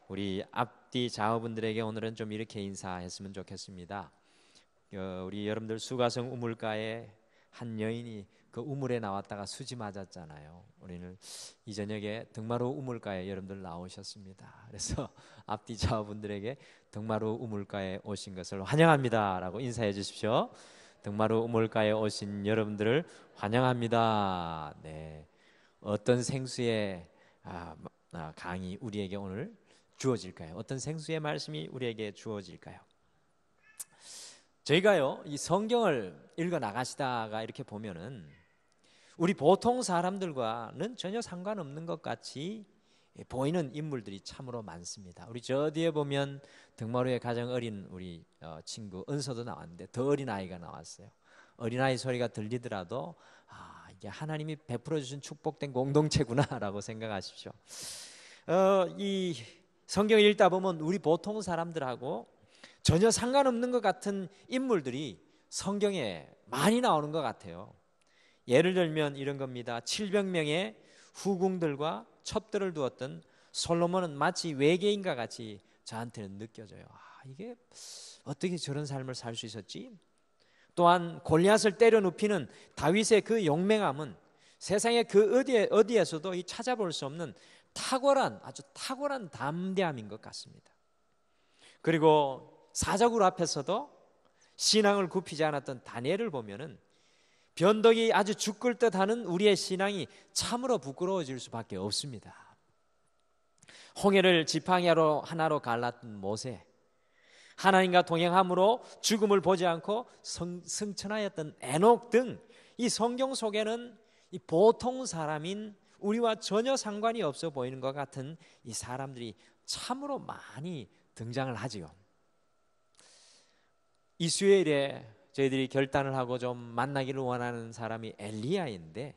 우리 앞뒤 좌우분들에게 오늘은 좀 이렇게 인사했으면 좋겠습니다. 우리 여러분들 수가성 우물가에 한 여인이 그 우물에 나왔다가 수지 맞았잖아요. 우리는 이 저녁에 등마루 우물가에 여러분들 나오셨습니다. 그래서 앞뒤 좌우분들에게 등마루 우물가에 오신 것을 환영합니다 라고 인사해 주십시오. 등마루 우물가에 오신 여러분들을 환영합니다. 네, 어떤 생수의 강의 우리에게 오늘 주어질까요? 어떤 생수의 말씀이 우리에게 주어질까요? 저희가요, 이 성경을 읽어 나가시다가 이렇게 보면은 우리 보통 사람들과는 전혀 상관없는 것 같이 보이는 인물들이 참으로 많습니다. 우리 저 뒤에 보면 등마루에 가장 어린 우리 친구 은서도 나왔는데 더 어린 아이가 나왔어요. 어린아이 소리가 들리더라도 이게 하나님이 베풀어 주신 축복된 공동체구나라고 생각하십시오. 이 성경을 읽다 보면 우리 보통 사람들하고 전혀 상관없는 것 같은 인물들이 성경에 많이 나오는 것 같아요. 예를 들면 이런 겁니다. 700명의 후궁들과 첩들을 두었던 솔로몬은 마치 외계인과 같이 저한테는 느껴져요. 이게 어떻게 저런 삶을 살 수 있었지? 또한 골리앗을 때려 눕히는 다윗의 그 용맹함은 세상의 그 어디에서도 찾아볼 수 없는 아주 탁월한 담대함인 것 같습니다. 그리고 사자굴 앞에서도 신앙을 굽히지 않았던 다니엘을 보면은 변덕이 아주 죽을 듯하는 우리의 신앙이 참으로 부끄러워질 수밖에 없습니다. 홍해를 지팡이 하나로 갈랐던 모세, 하나님과 동행함으로 죽음을 보지 않고 승천하였던 에녹 등 이 성경 속에는 이 보통 사람인 우리와 전혀 상관이 없어 보이는 것 같은 이 사람들이 참으로 많이 등장을 하지요. 이 수요일에 저희들이 결단을 하고 좀 만나기를 원하는 사람이 엘리야인데,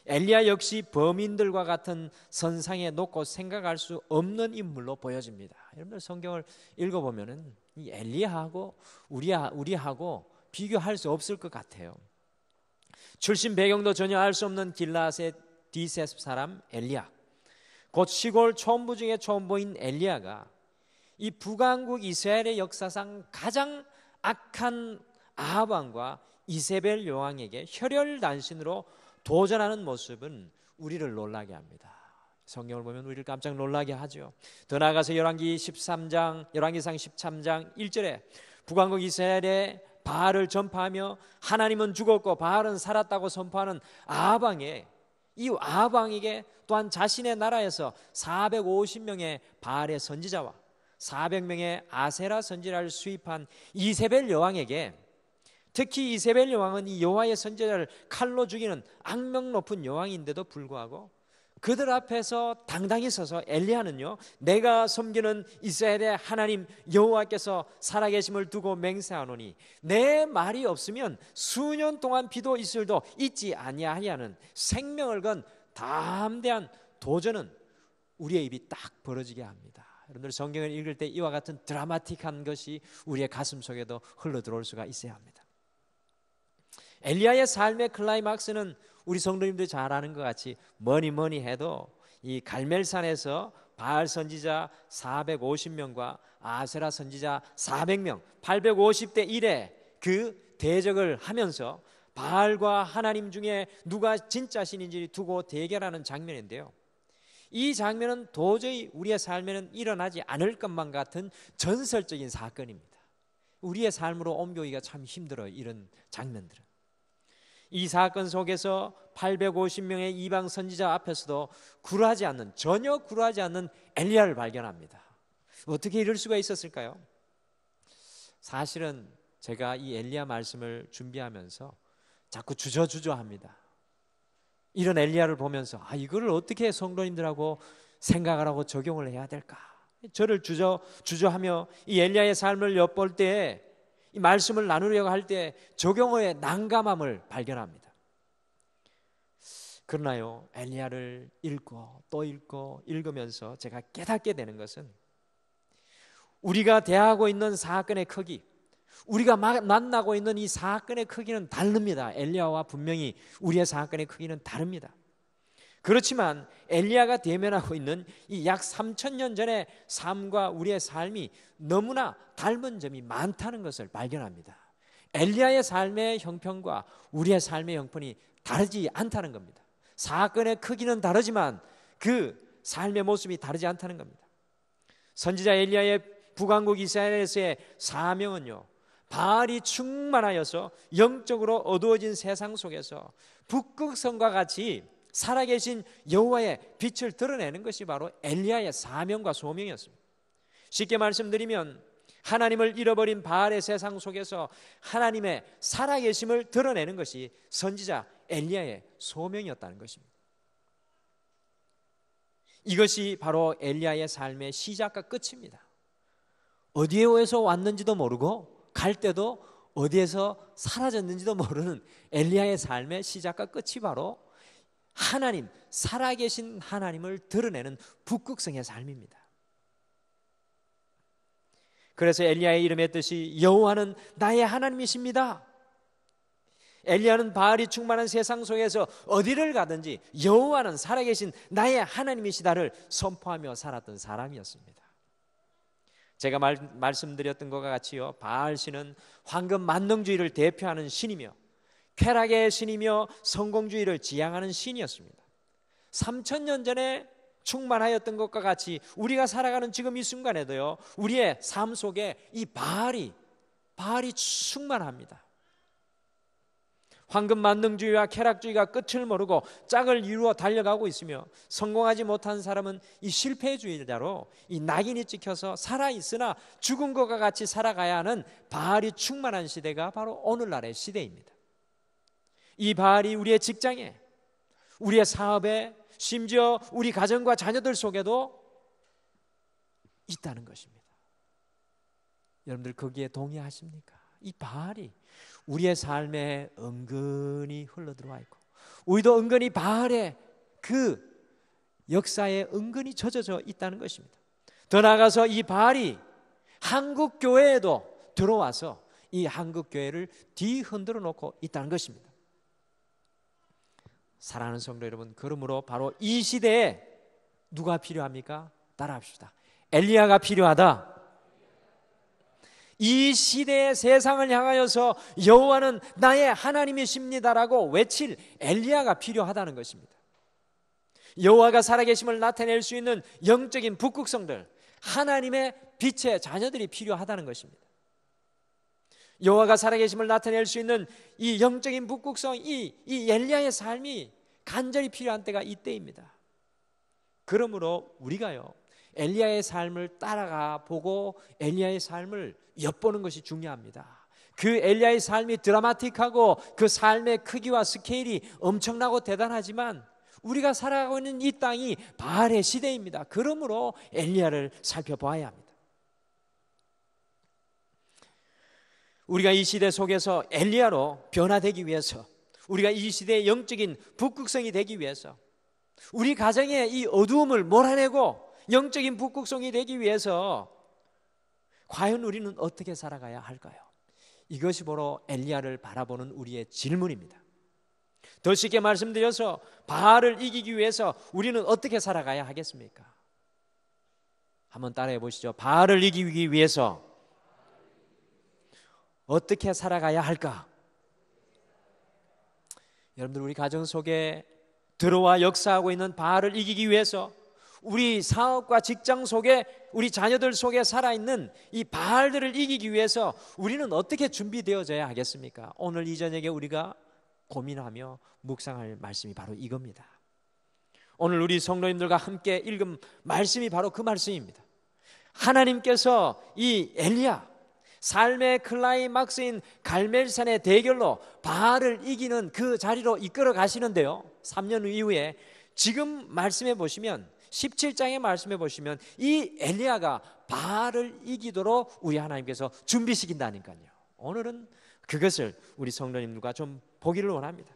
엘리야 역시 범인들과 같은 선상에 놓고 생각할 수 없는 인물로 보여집니다. 여러분들 성경을 읽어보면은 이 엘리야하고 우리하고 비교할 수 없을 것 같아요. 출신 배경도 전혀 알 수 없는 길라앗의 디셋 사람 엘리야, 곧 시골 촌부 중에 촌부인 엘리야가 이 북왕국 이스라엘의 역사상 가장 악한 아합 왕과 이세벨 여왕에게 혈혈단신으로 도전하는 모습은 우리를 놀라게 합니다. 성경을 보면 우리를 깜짝 놀라게 하죠. 더 나아가서 열왕기상 13장 1절에 북왕국 이스라엘의 바알을 전파하며 하나님은 죽었고 바알은 살았다고 선포하는 아합 왕의 이 아합 왕에게 또한 자신의 나라에서 450명의 바알의 선지자와 400명의 아세라 선지자를 수입한 이세벨 여왕에게, 특히 이세벨 여왕은 이 여호와의 선지자를 칼로 죽이는 악명 높은 여왕인데도 불구하고 그들 앞에서 당당히 서서 엘리야는요, 내가 섬기는 이스라엘의 하나님 여호와께서 살아계심을 두고 맹세하노니 내 말이 없으면 수년 동안 비도 이슬도 있지 아니하리하는 생명을 건 담대한 도전은 우리의 입이 딱 벌어지게 합니다. 여러분들 성경을 읽을 때 이와 같은 드라마틱한 것이 우리의 가슴 속에도 흘러들어올 수가 있어야 합니다. 엘리야의 삶의 클라이막스는 우리 성도님들이 잘 아는 것 같이 뭐니 해도 이 갈멜산에서 바알 선지자 450명과 아세라 선지자 400명 850대 1의 그 대적을 하면서 바알과 하나님 중에 누가 진짜 신인지 두고 대결하는 장면인데요, 이 장면은 도저히 우리의 삶에는 일어나지 않을 것만 같은 전설적인 사건입니다. 우리의 삶으로 옮겨오기가 참 힘들어요. 이런 장면들은. 이 사건 속에서 850명의 이방 선지자 앞에서도 전혀 굴하지 않는 엘리야를 발견합니다. 어떻게 이럴 수가 있었을까요? 사실은 제가 이 엘리야 말씀을 준비하면서 자꾸 주저합니다. 이런 엘리야를 보면서 이거를 어떻게 성도님들하고 생각을 하고 적용을 해야 될까? 저를 주저하며 이 엘리야의 삶을 엿볼 때에 이 말씀을 나누려고 할 때 적용의 난감함을 발견합니다. 그러나요, 엘리야를 읽고 또 읽고 읽으면서 제가 깨닫게 되는 것은 우리가 대하고 있는 사건의 크기, 우리가 만나고 있는 이 사건의 크기는 다릅니다. 엘리야와 분명히 우리의 사건의 크기는 다릅니다. 그렇지만 엘리야가 대면하고 있는 이 약 3,000년 전의 삶과 우리의 삶이 너무나 닮은 점이 많다는 것을 발견합니다. 엘리야의 삶의 형편과 우리의 삶의 형편이 다르지 않다는 겁니다. 사건의 크기는 다르지만 그 삶의 모습이 다르지 않다는 겁니다. 선지자 엘리야의 북왕국 이스라엘에서의 사명은요, 바알이 충만하여서 영적으로 어두워진 세상 속에서 북극성과 같이 살아계신 여호와의 빛을 드러내는 것이 바로 엘리야의 사명과 소명이었습니다. 쉽게 말씀드리면 하나님을 잃어버린 바알의 세상 속에서 하나님의 살아계심을 드러내는 것이 선지자 엘리야의 소명이었다는 것입니다. 이것이 바로 엘리야의 삶의 시작과 끝입니다. 어디에서 왔는지도 모르고 갈 때도 어디에서 사라졌는지도 모르는 엘리야의 삶의 시작과 끝이 바로 하나님, 살아계신 하나님을 드러내는 북극성의 삶입니다. 그래서 엘리야의 이름의 뜻이 여호와는 나의 하나님이십니다. 엘리야는 바알이 충만한 세상 속에서 어디를 가든지 여호와는 살아계신 나의 하나님이시다를 선포하며 살았던 사람이었습니다. 제가 말씀드렸던 것과 같이요, 바알 신은 황금 만능주의를 대표하는 신이며 쾌락의 신이며 성공주의를 지향하는 신이었습니다. 3,000년 전에 충만하였던 것과 같이 우리가 살아가는 지금 이 순간에도요, 우리의 삶 속에 이 바알이 충만합니다. 황금 만능주의와 쾌락주의가 끝을 모르고 짝을 이루어 달려가고 있으며 성공하지 못한 사람은 이 실패주의자로 이 낙인이 찍혀서 살아있으나 죽은 것과 같이 살아가야 하는 바알이 충만한 시대가 바로 오늘날의 시대입니다. 이 바알이 우리의 직장에, 우리의 사업에, 심지어 우리 가정과 자녀들 속에도 있다는 것입니다. 여러분들 거기에 동의하십니까? 이 바알이 우리의 삶에 은근히 흘러들어와 있고 우리도 은근히 바알의 그 역사에 은근히 젖어져 있다는 것입니다. 더 나아가서 이 바알이 한국 교회에도 들어와서 이 한국 교회를 뒤흔들어 놓고 있다는 것입니다. 사랑하는 성도 여러분, 그러므로 바로 이 시대에 누가 필요합니까? 따라합시다. 엘리야가 필요하다. 이 시대의 세상을 향하여서 여호와는 나의 하나님이십니다라고 외칠 엘리야가 필요하다는 것입니다. 여호와가 살아계심을 나타낼 수 있는 영적인 북극성들, 하나님의 빛의 자녀들이 필요하다는 것입니다. 여호와가 살아계심을 나타낼 수 있는 이 영적인 북극성, 이 엘리야의 삶이 간절히 필요한 때가 이때입니다. 그러므로 우리가요, 엘리야의 삶을 따라가 보고 엘리야의 삶을 엿보는 것이 중요합니다. 그 엘리야의 삶이 드라마틱하고 그 삶의 크기와 스케일이 엄청나고 대단하지만 우리가 살아가고 있는 이 땅이 바알의 시대입니다. 그러므로 엘리야를 살펴보아야 합니다. 우리가 이 시대 속에서 엘리야로 변화되기 위해서, 우리가 이 시대의 영적인 북극성이 되기 위해서, 우리 가정의 이 어두움을 몰아내고 영적인 북극성이 되기 위해서 과연 우리는 어떻게 살아가야 할까요? 이것이 바로 엘리야를 바라보는 우리의 질문입니다. 더 쉽게 말씀드려서 바알을 이기기 위해서 우리는 어떻게 살아가야 하겠습니까? 한번 따라해 보시죠. 바알을 이기기 위해서 어떻게 살아가야 할까? 여러분들, 우리 가정 속에 들어와 역사하고 있는 바알을 이기기 위해서 우리 사업과 직장 속에, 우리 자녀들 속에 살아있는 이 바알들을 이기기 위해서 우리는 어떻게 준비되어져야 하겠습니까? 오늘 이 저녁에 우리가 고민하며 묵상할 말씀이 바로 이겁니다. 오늘 우리 성도님들과 함께 읽은 말씀이 바로 그 말씀입니다. 하나님께서 이 엘리야, 삶의 클라이막스인 갈멜산의 대결로 바알을 이기는 그 자리로 이끌어 가시는데요, 3년 이후에 지금 말씀해 보시면, 17장의 말씀해 보시면 이 엘리야가 바알을 이기도록 우리 하나님께서 준비시킨다니까요. 오늘은 그것을 우리 성도님들과 좀 보기를 원합니다.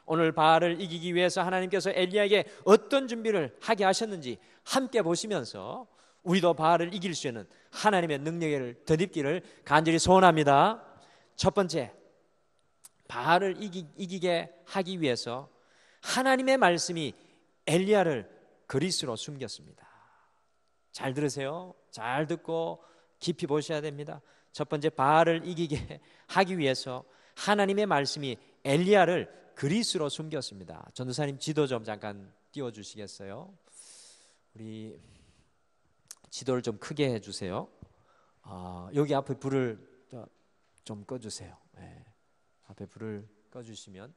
오늘 바알을 이기기 위해서 하나님께서 엘리야에게 어떤 준비를 하게 하셨는지 함께 보시면서 우리도 바알을 이길 수 있는 하나님의 능력을 덧입기를 간절히 소원합니다. 첫 번째, 바알을 이기게 하기 위해서 하나님의 말씀이 엘리야를 그리스로 숨겼습니다. 잘 들으세요. 잘 듣고 깊이 보셔야 됩니다. 첫 번째, 바알을 이기게 하기 위해서 하나님의 말씀이 엘리야를 그리스로 숨겼습니다. 전도사님 지도 좀 잠깐 띄워주시겠어요? 우리 지도를 좀 크게 해주세요. 여기 앞에 불을 좀 꺼주세요. 네. 앞에 불을 꺼주시면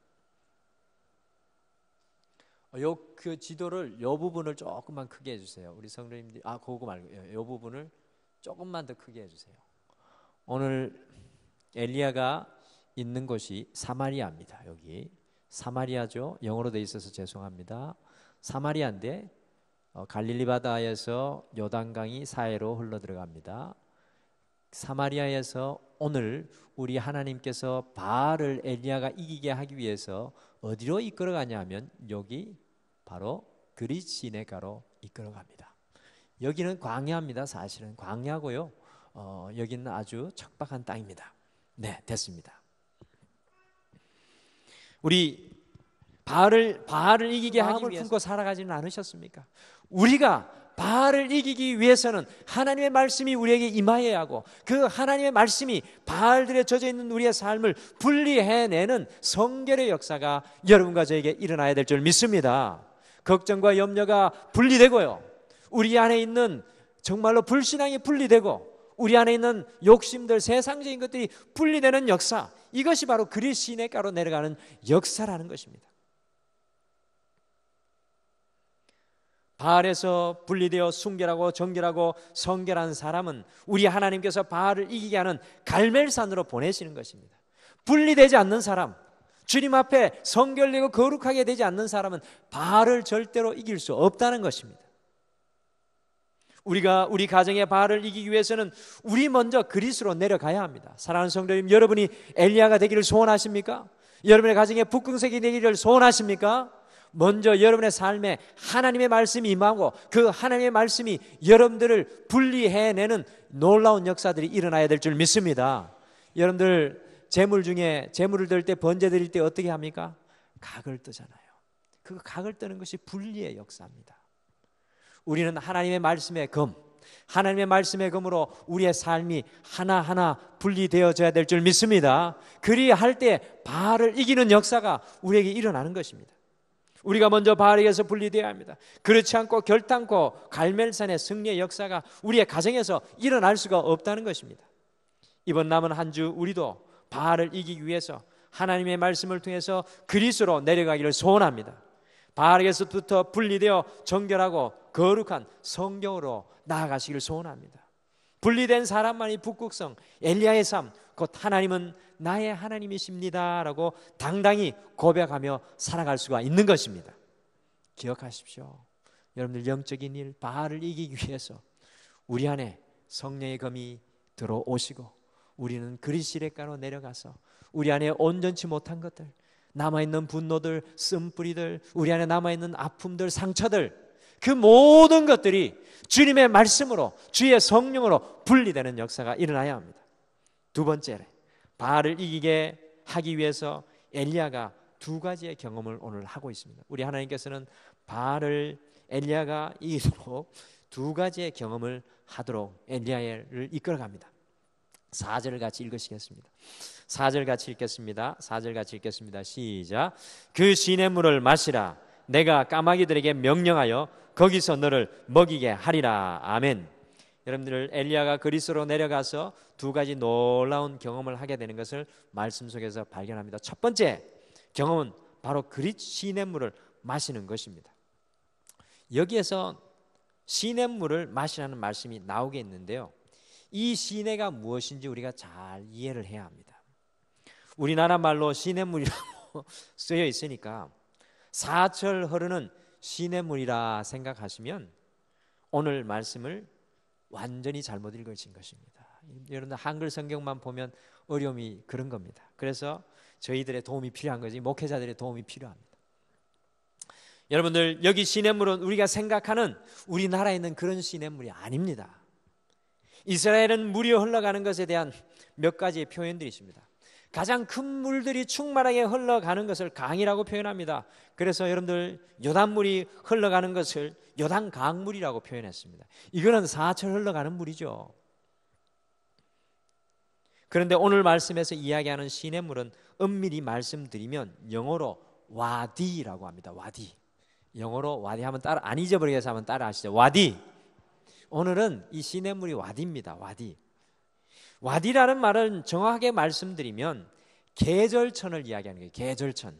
그 지도를 요 부분을 조금만 크게 해주세요. 우리 성도님들 그거 말고 요 부분을 조금만 더 크게 해주세요. 오늘 엘리야가 있는 곳이 사마리아입니다. 여기 사마리아죠. 영어로 돼 있어서 죄송합니다. 사마리아인데 갈릴리 바다에서 요단강이 사해로 흘러 들어갑니다. 사마리아에서 오늘 우리 하나님께서 바알을 엘리야가 이기게 하기 위해서 어디로 이끌어가냐 하면 여기 바로 그릿 시내가로 이끌어갑니다. 여기는 광야입니다. 사실은 광야고요. 여기는 아주 척박한 땅입니다. 네, 됐습니다. 우리 바알을 이기게 하기 위해서 품고 살아가지는 않으셨습니까? 우리가 바알을 이기기 위해서는 하나님의 말씀이 우리에게 임하여야 하고 그 하나님의 말씀이 바알들에 젖어 있는 우리의 삶을 분리해내는 성결의 역사가 여러분과 저에게 일어나야 될 줄 믿습니다. 걱정과 염려가 분리되고요, 우리 안에 있는 정말로 불신앙이 분리되고 우리 안에 있는 욕심들, 세상적인 것들이 분리되는 역사, 이것이 바로 그릿 시내가로 내려가는 역사라는 것입니다. 바알에서 분리되어 순결하고 정결하고 성결한 사람은 우리 하나님께서 바알을 이기게 하는 갈멜산으로 보내시는 것입니다. 분리되지 않는 사람, 주님 앞에 성결되고 거룩하게 되지 않는 사람은 바알을 절대로 이길 수 없다는 것입니다. 우리가 우리 가정의 바알을 이기기 위해서는 우리 먼저 그리스로 내려가야 합니다. 사랑하는 성도님, 여러분이 엘리야가 되기를 소원하십니까? 여러분의 가정에 북극색이 되기를 소원하십니까? 먼저 여러분의 삶에 하나님의 말씀이 임하고 그 하나님의 말씀이 여러분들을 분리해내는 놀라운 역사들이 일어나야 될 줄 믿습니다. 여러분들 재물을 들 때, 번제 드릴 때 어떻게 합니까? 각을 뜨잖아요. 그 각을 뜨는 것이 분리의 역사입니다. 우리는 하나님의 말씀의 검, 하나님의 말씀의 검으로 우리의 삶이 하나하나 분리되어져야 될 줄 믿습니다. 그리할 때 바알을 이기는 역사가 우리에게 일어나는 것입니다. 우리가 먼저 바알에게서 분리되어야 합니다. 그렇지 않고 결단코 갈멜산의 승리의 역사가 우리의 가정에서 일어날 수가 없다는 것입니다. 이번 남은 한 주 우리도 바알을 이기기 위해서 하나님의 말씀을 통해서 그리스로 내려가기를 소원합니다. 바알에게서부터 분리되어 정결하고 거룩한 성경으로 나아가시기를 소원합니다. 분리된 사람만이 북극성, 엘리야의 삶, 곧 하나님은 나의 하나님이십니다 라고 당당히 고백하며 살아갈 수가 있는 것입니다. 기억하십시오. 여러분들 영적인 일, 바알을 이기기 위해서 우리 안에 성령의 검이 들어오시고 우리는 그리스도가로 내려가서 우리 안에 온전치 못한 것들, 남아있는 분노들, 쓴뿌리들, 우리 안에 남아있는 아픔들, 상처들, 그 모든 것들이 주님의 말씀으로, 주의 성령으로 분리되는 역사가 일어나야 합니다. 두 번째, 바알을 이기게 하기 위해서 엘리야가 두 가지의 경험을 오늘 하고 있습니다. 우리 하나님께서는 바알을 엘리야가 이기도록 두 가지의 경험을 하도록 엘리야를 이끌어갑니다. 4절을 같이 읽으시겠습니다. 4절 같이 읽겠습니다. 4절 같이 읽겠습니다. 시작. 그 시냇물을 마시라. 내가 까마귀들에게 명령하여 거기서 너를 먹이게 하리라. 아멘. 여러분들, 엘리야가 그리스로 내려가서 두 가지 놀라운 경험을 하게 되는 것을 말씀 속에서 발견합니다. 첫 번째 경험은 바로 그릿 시냇물을 마시는 것입니다. 여기에서 시냇물을 마시라는 말씀이 나오게 있는데요, 이 시내가 무엇인지 우리가 잘 이해를 해야 합니다. 우리나라 말로 시냇물이라고 쓰여 있으니까 사철 흐르는 시냇물이라 생각하시면 오늘 말씀을 완전히 잘못 읽으신 것입니다. 여러분들 한글 성경만 보면 어려움이 그런 겁니다. 그래서 저희들의 도움이 필요한 거지, 목회자들의 도움이 필요합니다. 여러분들, 여기 시냇물은 우리가 생각하는 우리나라에 있는 그런 시냇물이 아닙니다. 이스라엘은 물이 흘러가는 것에 대한 몇 가지의 표현들이 있습니다. 가장 큰 물들이 충만하게 흘러가는 것을 강이라고 표현합니다. 그래서 여러분들 요단물이 흘러가는 것을 요단 강물이라고 표현했습니다. 이거는 사철 흘러가는 물이죠. 그런데 오늘 말씀에서 이야기하는 시냇물은 엄밀히 말씀드리면 영어로 와디라고 합니다. 와디. 영어로 와디 하면 따라 안 잊어버리게 해서 한번 따라 하시죠. 와디. 오늘은 이 시냇물이 와디입니다. 와디. 와디라는 말은 정확하게 말씀드리면 계절천을 이야기하는 거예요. 계절천.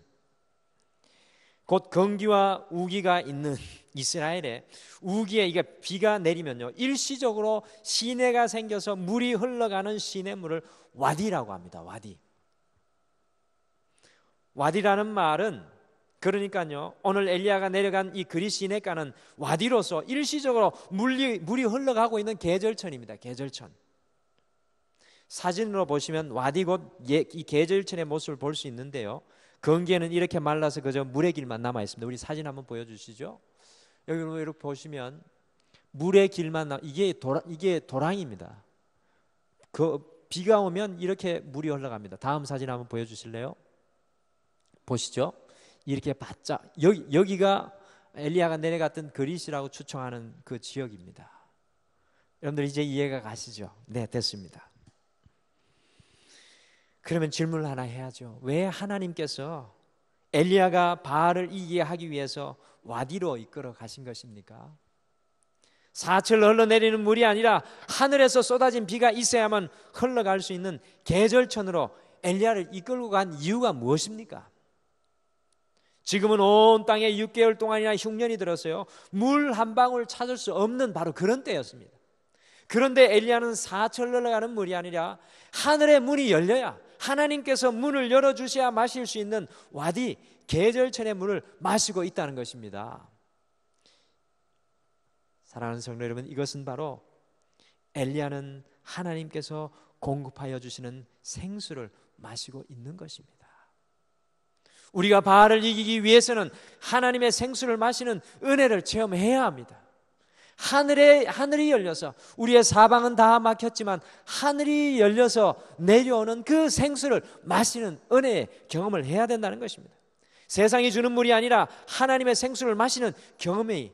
곧 건기와 우기가 있는 이스라엘에 우기에 이게 비가 내리면요, 일시적으로 시내가 생겨서 물이 흘러가는 시냇물을 와디라고 합니다. 와디. 와디라는 말은 그러니까요, 오늘 엘리야가 내려간 이 그리 시내가는 와디로서 일시적으로 물이 흘러가고 있는 계절천입니다. 계절천. 사진으로 보시면 와디 곧 이 계절천의 모습을 볼 수 있는데요, 건기에는 이렇게 말라서 그저 물의 길만 남아 있습니다. 우리 사진 한번 보여주시죠. 여기 이렇게 보시면 물의 길만 이게 도랑입니다. 그 비가 오면 이렇게 물이 흘러갑니다. 다음 사진 한번 보여주실래요? 보시죠. 이렇게 바짝 여기가 엘리야가 내려갔던 그릿이라고 추정하는 그 지역입니다. 여러분들 이제 이해가 가시죠? 네, 됐습니다. 그러면 질문을 하나 해야죠. 왜 하나님께서 엘리야가 바알을 이기게 하기 위해서 와디로 이끌어 가신 것입니까? 사철로 흘러내리는 물이 아니라 하늘에서 쏟아진 비가 있어야만 흘러갈 수 있는 계절천으로 엘리야를 이끌고 간 이유가 무엇입니까? 지금은 온 땅에 6개월 동안이나 흉년이 들었어요. 물 한 방울 찾을 수 없는 바로 그런 때였습니다. 그런데 엘리야는 사철로 흘러가는 물이 아니라 하늘의 문이 열려야, 하나님께서 문을 열어주셔야 마실 수 있는 와디, 계절천의 물을 마시고 있다는 것입니다. 사랑하는 성도 여러분, 이것은 바로 엘리야는 하나님께서 공급하여 주시는 생수를 마시고 있는 것입니다. 우리가 바알을 이기기 위해서는 하나님의 생수를 마시는 은혜를 체험해야 합니다. 하늘이 열려서, 우리의 사방은 다 막혔지만 하늘이 열려서 내려오는 그 생수를 마시는 은혜의 경험을 해야 된다는 것입니다. 세상이 주는 물이 아니라 하나님의 생수를 마시는 경험이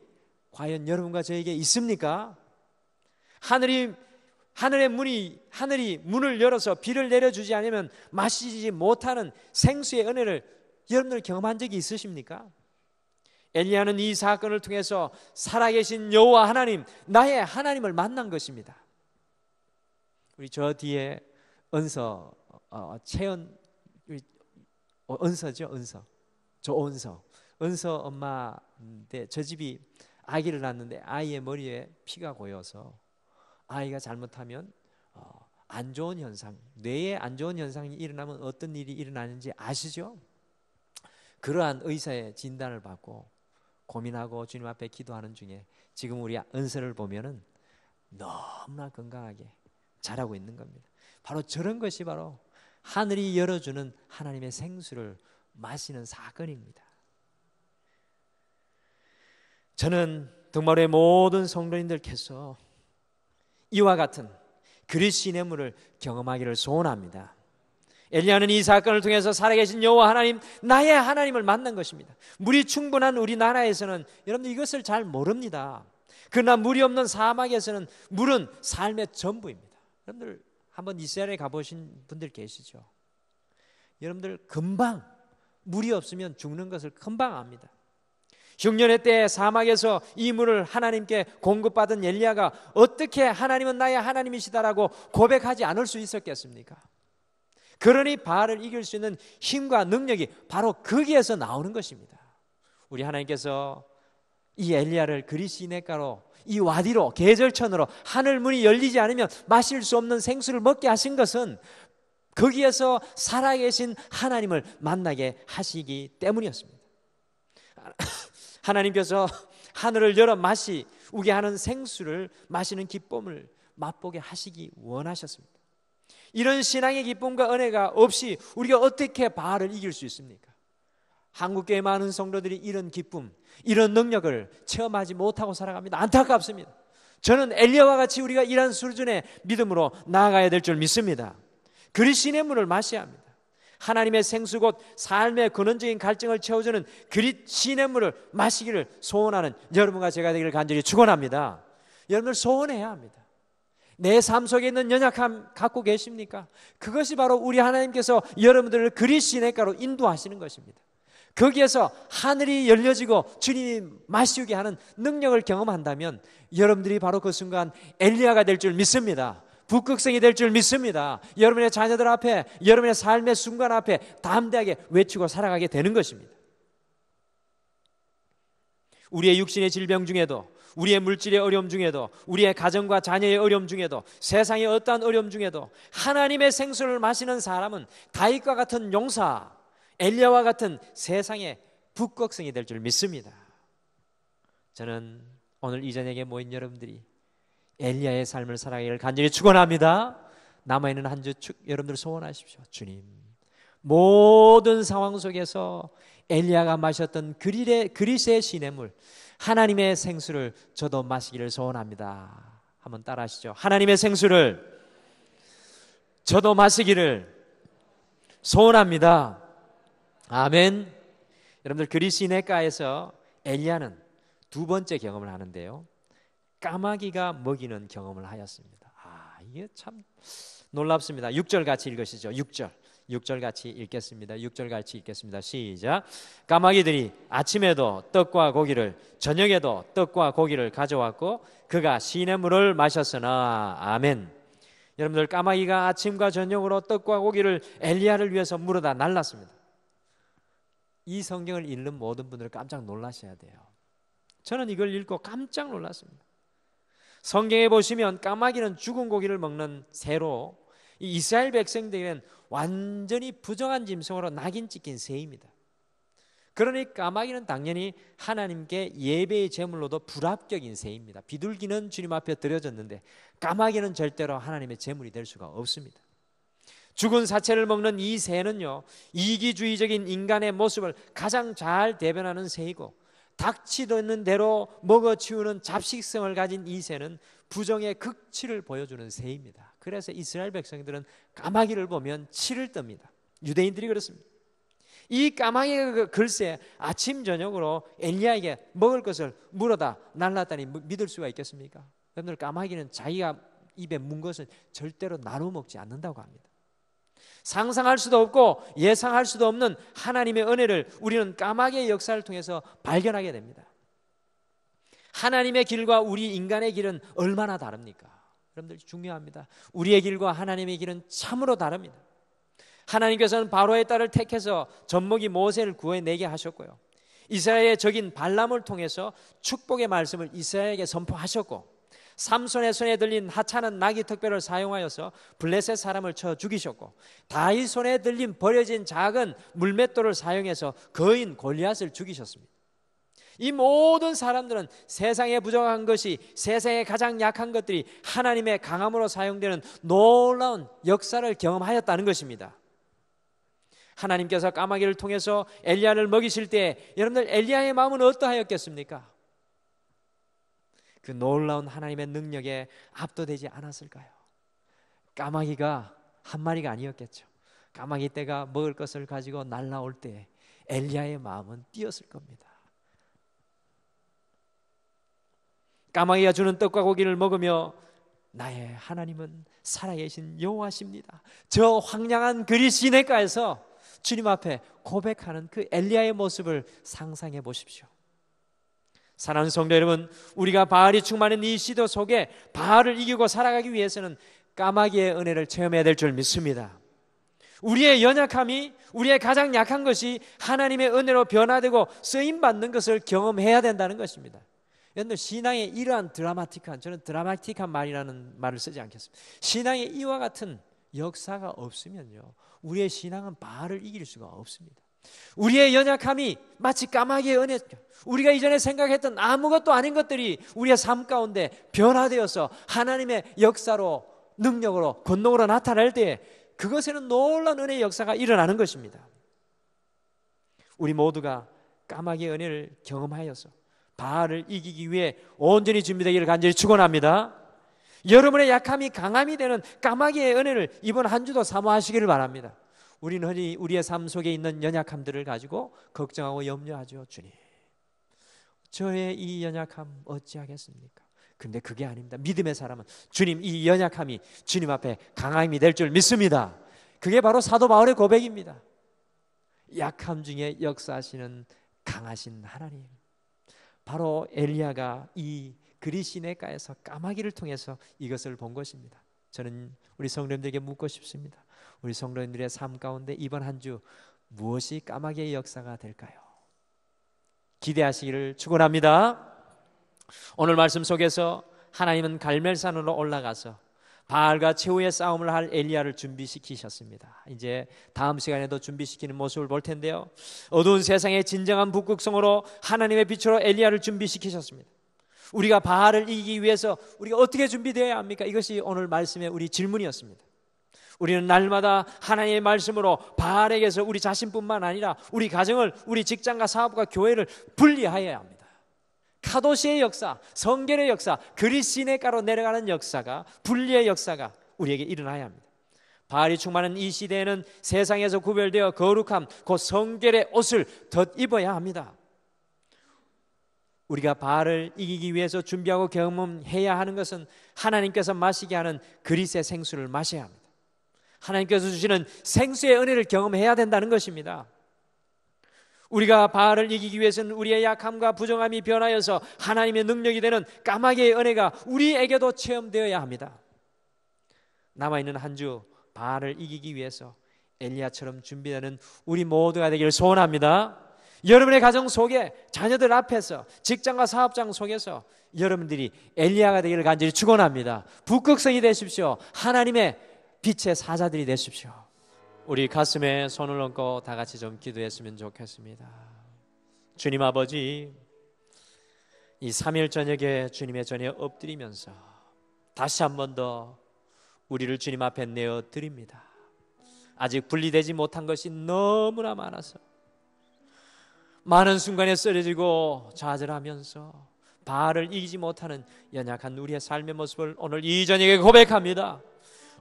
과연 여러분과 저에게 있습니까? 하늘이 문을 열어서 비를 내려주지 않으면 마시지 못하는 생수의 은혜를 여러분들 경험한 적이 있으십니까? 엘리야는 이 사건을 통해서 살아계신 여호와 하나님, 나의 하나님을 만난 것입니다. 우리 저 뒤에 은서, 채연, 은서죠, 은서. 은서 엄마인데, 저 집이 아기를 낳았는데 아이의 머리에 피가 고여서 아이가 잘못하면 안 좋은 현상, 뇌에 안 좋은 현상이 일어나면 어떤 일이 일어나는지 아시죠? 그러한 의사의 진단을 받고 고민하고 주님 앞에 기도하는 중에 지금 우리 은서를 보면은 너무나 건강하게 자라고 있는 겁니다. 바로 저런 것이 바로 하늘이 열어주는 하나님의 생수를 마시는 사건입니다. 저는 등마루의 모든 성도님들께서 이와 같은 그릿 시냇물을 경험하기를 소원합니다. 엘리야는 이 사건을 통해서 살아계신 여호와 하나님, 나의 하나님을 만난 것입니다. 물이 충분한 우리나라에서는 여러분들 이것을 잘 모릅니다. 그러나 물이 없는 사막에서는 물은 삶의 전부입니다. 여러분들 한번 이스라엘에 가보신 분들 계시죠? 여러분들 금방 물이 없으면 죽는 것을 금방 압니다. 흉년의 때 사막에서 이 물을 하나님께 공급받은 엘리야가 어떻게 하나님은 나의 하나님이시다라고 고백하지 않을 수 있었겠습니까? 그러니 바알을 이길 수 있는 힘과 능력이 바로 거기에서 나오는 것입니다. 우리 하나님께서 이 엘리야를 그릿 시냇가로, 이 와디로, 계절천으로 하늘 문이 열리지 않으면 마실 수 없는 생수를 먹게 하신 것은 거기에서 살아계신 하나님을 만나게 하시기 때문이었습니다. 하나님께서 하늘을 열어 마시우게 하는 생수를 마시는 기쁨을 맛보게 하시기 원하셨습니다. 이런 신앙의 기쁨과 은혜가 없이 우리가 어떻게 바알을 이길 수 있습니까? 한국교회 많은 성도들이 이런 기쁨, 이런 능력을 체험하지 못하고 살아갑니다. 안타깝습니다. 저는 엘리야와 같이 우리가 이런 수준의 믿음으로 나아가야 될 줄 믿습니다. 그릿 시냇물을 마셔야 합니다. 하나님의 생수 곧 삶의 근원적인 갈증을 채워주는 그릿 시냇물을 마시기를 소원하는 여러분과 제가 되기를 간절히 축원합니다. 여러분들 소원해야 합니다. 내 삶 속에 있는 연약함 갖고 계십니까? 그것이 바로 우리 하나님께서 여러분들을 그릿 시냇가로 인도하시는 것입니다. 거기에서 하늘이 열려지고 주님이 마시우게 하는 능력을 경험한다면 여러분들이 바로 그 순간 엘리야가 될 줄 믿습니다. 북극성이 될 줄 믿습니다. 여러분의 자녀들 앞에, 여러분의 삶의 순간 앞에 담대하게 외치고 살아가게 되는 것입니다. 우리의 육신의 질병 중에도, 우리의 물질의 어려움 중에도, 우리의 가정과 자녀의 어려움 중에도, 세상의 어떠한 어려움 중에도 하나님의 생수를 마시는 사람은 다윗과 같은 용사, 엘리야와 같은 세상의 북극성이 될 줄 믿습니다. 저는 오늘 이 저녁에 모인 여러분들이 엘리야의 삶을 살아가기를 간절히 축원합니다. 남아있는 한 주 여러분들 소원하십시오. 주님, 모든 상황 속에서 엘리야가 마셨던 그릿의 시냇물, 하나님의 생수를 저도 마시기를 소원합니다. 한번 따라 하시죠. 하나님의 생수를 저도 마시기를 소원합니다. 아멘. 여러분들 그릿 시냇가에서 엘리야는 두 번째 경험을 하는데요, 까마귀가 먹이는 경험을 하였습니다. 이게 참 놀랍습니다. 6절 같이 읽으시죠. 6절 같이 읽겠습니다. 6절 같이 읽겠습니다. 시작. 까마귀들이 아침에도 떡과 고기를, 저녁에도 떡과 고기를 가져왔고 그가 시냇물을 마셨으나. 아멘. 여러분들, 까마귀가 아침과 저녁으로 떡과 고기를 엘리야를 위해서 물어다 날랐습니다. 이 성경을 읽는 모든 분들 깜짝 놀라셔야 돼요. 저는 이걸 읽고 깜짝 놀랐습니다. 성경에 보시면 까마귀는 죽은 고기를 먹는 새로 이 이스라엘 백성들에게는 완전히 부정한 짐승으로 낙인 찍힌 새입니다. 그러니 까마귀는 당연히 하나님께 예배의 제물로도 불합격인 새입니다. 비둘기는 주님 앞에 드려졌는데 까마귀는 절대로 하나님의 제물이 될 수가 없습니다. 죽은 사체를 먹는 이 새는요, 이기주의적인 인간의 모습을 가장 잘 대변하는 새이고, 닥치는 대로 먹어치우는 잡식성을 가진 이 새는 부정의 극치를 보여주는 새입니다. 그래서 이스라엘 백성들은 까마귀를 보면 치를 떱니다. 유대인들이 그렇습니다. 이 까마귀가 글쎄 아침 저녁으로 엘리야에게 먹을 것을 물어다 날랐다니 믿을 수가 있겠습니까? 여러분들, 까마귀는 자기가 입에 문 것을 절대로 나눠 먹지 않는다고 합니다. 상상할 수도 없고 예상할 수도 없는 하나님의 은혜를 우리는 까마귀의 역사를 통해서 발견하게 됩니다. 하나님의 길과 우리 인간의 길은 얼마나 다릅니까? 여러분들, 중요합니다. 우리의 길과 하나님의 길은 참으로 다릅니다. 하나님께서는 바로의 딸을 택해서 젖먹이 모세를 구해내게 하셨고요, 이스라엘의 적인 발람을 통해서 축복의 말씀을 이스라엘에게 선포하셨고, 삼손의 손에 들린 하찮은 나귀 턱뼈를 사용하여서 블레셋 사람을 쳐 죽이셨고, 다윗 손에 들린 버려진 작은 물맷돌을 사용해서 거인 골리앗을 죽이셨습니다. 이 모든 사람들은 세상에 부족한 것이, 세상에 가장 약한 것들이 하나님의 강함으로 사용되는 놀라운 역사를 경험하였다는 것입니다. 하나님께서 까마귀를 통해서 엘리야를 먹이실 때 여러분들, 엘리야의 마음은 어떠하였겠습니까? 그 놀라운 하나님의 능력에 압도되지 않았을까요? 까마귀가 한 마리가 아니었겠죠. 까마귀 떼가 먹을 것을 가지고 날아올 때 엘리야의 마음은 뛰었을 겁니다. 까마귀가 주는 떡과 고기를 먹으며 나의 하나님은 살아계신 여호와십니다, 저 황량한 그릿 시냇가에서 주님 앞에 고백하는 그 엘리야의 모습을 상상해 보십시오. 사랑하는 성도 여러분, 우리가 바알이 충만한 이 시대 속에 바알을 이기고 살아가기 위해서는 까마귀의 은혜를 체험해야 될 줄 믿습니다. 우리의 연약함이, 우리의 가장 약한 것이 하나님의 은혜로 변화되고 쓰임받는 것을 경험해야 된다는 것입니다. 여러분들, 신앙의 이러한 드라마틱한, 저는 드라마틱한 말이라는 말을 쓰지 않겠습니다. 신앙의 이와 같은 역사가 없으면요, 우리의 신앙은 바알을 이길 수가 없습니다. 우리의 연약함이 마치 까마귀의 은혜, 우리가 이전에 생각했던 아무것도 아닌 것들이 우리의 삶 가운데 변화되어서 하나님의 역사로, 능력으로, 권능으로 나타날 때 그것에는 놀라운 은혜의 역사가 일어나는 것입니다. 우리 모두가 까마귀의 은혜를 경험하여서 바알을 이기기 위해 온전히 준비되기를 간절히 축원합니다. 여러분의 약함이 강함이 되는 까마귀의 은혜를 이번 한 주도 사모하시기를 바랍니다. 우리는 흔히 우리의 삶 속에 있는 연약함들을 가지고 걱정하고 염려하죠. 주님, 저의 이 연약함 어찌하겠습니까? 근데 그게 아닙니다. 믿음의 사람은 주님, 이 연약함이 주님 앞에 강함이 될 줄 믿습니다. 그게 바로 사도 바울의 고백입니다. 약함 중에 역사하시는 강하신 하나님, 바로 엘리야가 이 그리시네가에서 까마귀를 통해서 이것을 본 것입니다. 저는 우리 성도님들에게 묻고 싶습니다. 우리 성도님들의 삶 가운데 이번 한 주 무엇이 까마귀의 역사가 될까요? 기대하시기를 축원합니다. 오늘 말씀 속에서 하나님은 갈멜산으로 올라가서 바알과 최후의 싸움을 할 엘리야를 준비시키셨습니다. 이제 다음 시간에도 준비시키는 모습을 볼 텐데요, 어두운 세상의 진정한 북극성으로 하나님의 빛으로 엘리야를 준비시키셨습니다. 우리가 바알을 이기기 위해서 우리가 어떻게 준비되어야 합니까? 이것이 오늘 말씀의 우리 질문이었습니다. 우리는 날마다 하나님의 말씀으로 바알에게서 우리 자신뿐만 아니라 우리 가정을, 우리 직장과 사업과 교회를 분리하여야 합니다. 카도시의 역사, 성결의 역사, 그리시네가로 내려가는 역사가, 분리의 역사가 우리에게 일어나야 합니다. 바알이 충만한 이 시대에는 세상에서 구별되어 거룩함, 곧 성결의 옷을 덧입어야 합니다. 우리가 바알을 이기기 위해서 준비하고 경험해야 하는 것은 하나님께서 마시게 하는 그리스의 생수를 마셔야 합니다. 하나님께서 주시는 생수의 은혜를 경험해야 된다는 것입니다. 우리가 바알을 이기기 위해서는 우리의 약함과 부정함이 변하여서 하나님의 능력이 되는 까마귀의 은혜가 우리에게도 체험되어야 합니다. 남아있는 한 주 바알을 이기기 위해서 엘리야처럼 준비되는 우리 모두가 되기를 소원합니다. 여러분의 가정 속에, 자녀들 앞에서, 직장과 사업장 속에서 여러분들이 엘리야가 되기를 간절히 축원합니다. 북극성이 되십시오. 하나님의 빛의 사자들이 되십시오. 우리 가슴에 손을 얹고 다 같이 좀 기도했으면 좋겠습니다. 주님 아버지, 이 3일 저녁에 주님의 전에 엎드리면서 다시 한 번 더 우리를 주님 앞에 내어드립니다. 아직 분리되지 못한 것이 너무나 많아서 많은 순간에 쓰러지고 좌절하면서 바알을 이기지 못하는 연약한 우리의 삶의 모습을 오늘 이 저녁에 고백합니다.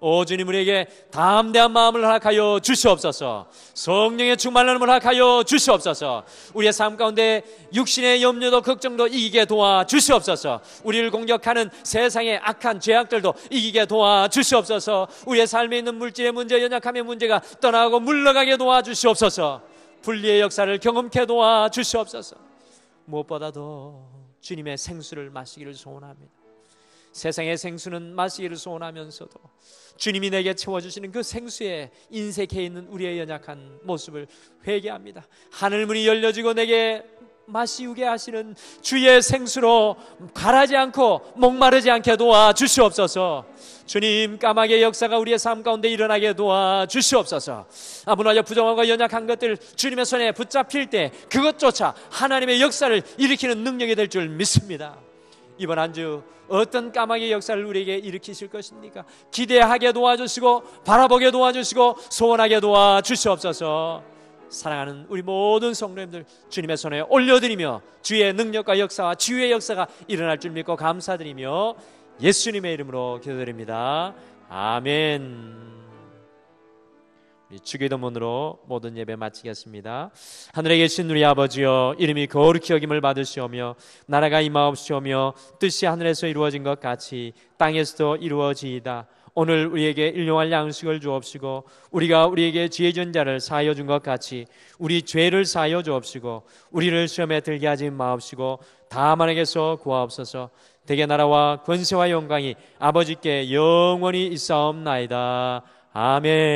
오 주님, 우리에게 담대한 마음을 허락하여 주시옵소서. 성령의 충만함을 허락하여 주시옵소서. 우리의 삶 가운데 육신의 염려도 걱정도 이기게 도와 주시옵소서. 우리를 공격하는 세상의 악한 죄악들도 이기게 도와 주시옵소서. 우리의 삶에 있는 물질의 문제, 연약함의 문제가 떠나고 물러가게 도와 주시옵소서. 분리의 역사를 경험케 도와 주시옵소서. 무엇보다도 주님의 생수를 마시기를 소원합니다. 세상의 생수는 마시기를 소원하면서도 주님이 내게 채워주시는 그 생수에 인색해 있는 우리의 연약한 모습을 회개합니다. 하늘문이 열려지고 내게 마시우게 하시는 주의 생수로 가라지 않고 목마르지 않게 도와 주시옵소서. 주님, 까마귀의 역사가 우리의 삶 가운데 일어나게 도와 주시옵소서. 아무나저 부정하고 연약한 것들 주님의 손에 붙잡힐 때 그것조차 하나님의 역사를 일으키는 능력이 될 줄 믿습니다. 이번 한 주 어떤 까마귀의 역사를 우리에게 일으키실 것입니까? 기대하게 도와주시고 바라보게 도와주시고 소원하게 도와주시옵소서. 사랑하는 우리 모든 성도님들 주님의 손에 올려드리며 주의 능력과 역사와 치유의 역사가 일어날 줄 믿고 감사드리며 예수님의 이름으로 기도드립니다. 아멘. 주기도문으로 모든 예배 마치겠습니다. 하늘에 계신 우리 아버지여, 이름이 거룩히 여김을 받으시오며 나라가 임하옵시오며 뜻이 하늘에서 이루어진 것 같이 땅에서도 이루어지이다. 오늘 우리에게 일용할 양식을 주옵시고 우리가 우리에게 죄 지은 자를 사하여 준 것 같이 우리 죄를 사하여 주옵시고 우리를 시험에 들게 하지 마옵시고 다만에게서 구하옵소서. 대개 나라와 권세와 영광이 아버지께 영원히 있사옵나이다. 아멘.